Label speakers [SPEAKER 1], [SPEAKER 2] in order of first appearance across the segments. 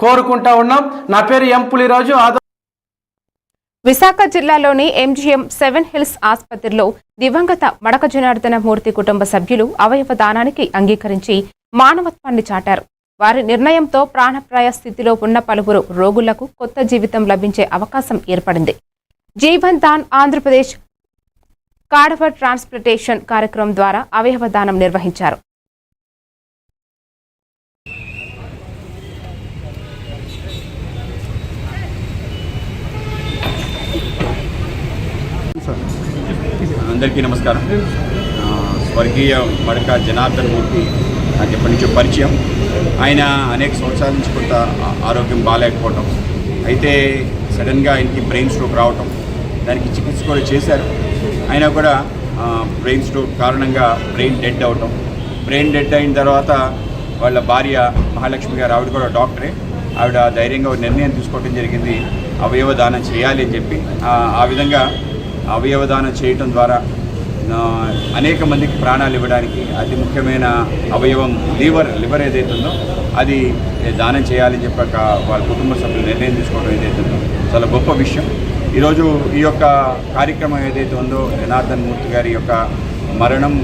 [SPEAKER 1] కోరుకుంటా ఉన్నాం. నా పేరు ఎం పులిరాజు.
[SPEAKER 2] విశాఖ జిల్లాలోని ఎంజీఎం 7 హిల్స్ ఆసుపత్రిలో దివంగత మడక జనార్దన మూర్తి కుటుంబ సభ్యులు అవయవ దానానికి అంగీకరించి మానవత్వాన్ని చాటారు. వారి నిర్ణయంతో ప్రాణప్రాయ స్థితిలో ఉన్న పలువురు రోగులకు కొత్త జీవితం లభించే అవకాశం ఏర్పడింది. జీవన్ దాన్ ఆంధ్రప్రదేశ్ కాడవర్ ట్రాన్స్ప్లాంటేషన్ కార్యక్రమం ద్వారా అవయవ దానం నిర్వహించారు.
[SPEAKER 3] అందరికీ నమస్కారం. స్వర్గీయ మడక జనార్దన్ మూర్తి నాకు ఎప్పటి నుంచో పరిచయం. ఆయన అనేక సంవత్సరాల నుంచి కొంత ఆరోగ్యం బాగాలేకపోవటం, అయితే సడన్గా ఆయనకి బ్రెయిన్ స్ట్రోక్ రావటం, దానికి చికిత్స కూడా చేశారు. అయినా కూడా బ్రెయిన్ స్ట్రోక్ కారణంగా బ్రెయిన్ డెడ్ అవటం, బ్రెయిన్ డెడ్ అయిన తర్వాత వాళ్ళ భార్య మహాలక్ష్మి గారు, ఆవిడ కూడా డాక్టరే, ఆవిడ ధైర్యంగా నిర్ణయం తీసుకోవడం జరిగింది, అవయవ దానం చేయాలి అని చెప్పి. ఆ విధంగా అవయవ దానం చేయటం ద్వారా అనేక మందికి ప్రాణాలు ఇవ్వడానికి అతి ముఖ్యమైన అవయవం లివర్ ఏదైతే ఉందో అది దానం చేయాలని చెప్పి వాళ్ళ కుటుంబ సభ్యులు నిర్ణయం తీసుకోవడం ఏదైతే ఉందో చాలా గొప్ప విషయం. ఈరోజు ఈ యొక్క కార్యక్రమం ఏదైతే ఉందో జనార్దన్ మూర్తి గారి యొక్క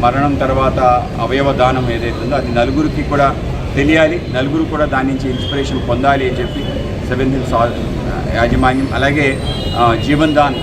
[SPEAKER 3] మరణం తర్వాత అవయవ దానం ఏదైతే ఉందో అది నలుగురికి కూడా తెలియాలి, నలుగురు కూడా దాని నుంచి ఇన్స్పిరేషన్ పొందాలి అని చెప్పి 7 హిల్స్ యాజమాన్యం అలాగే జీవన్ దాన్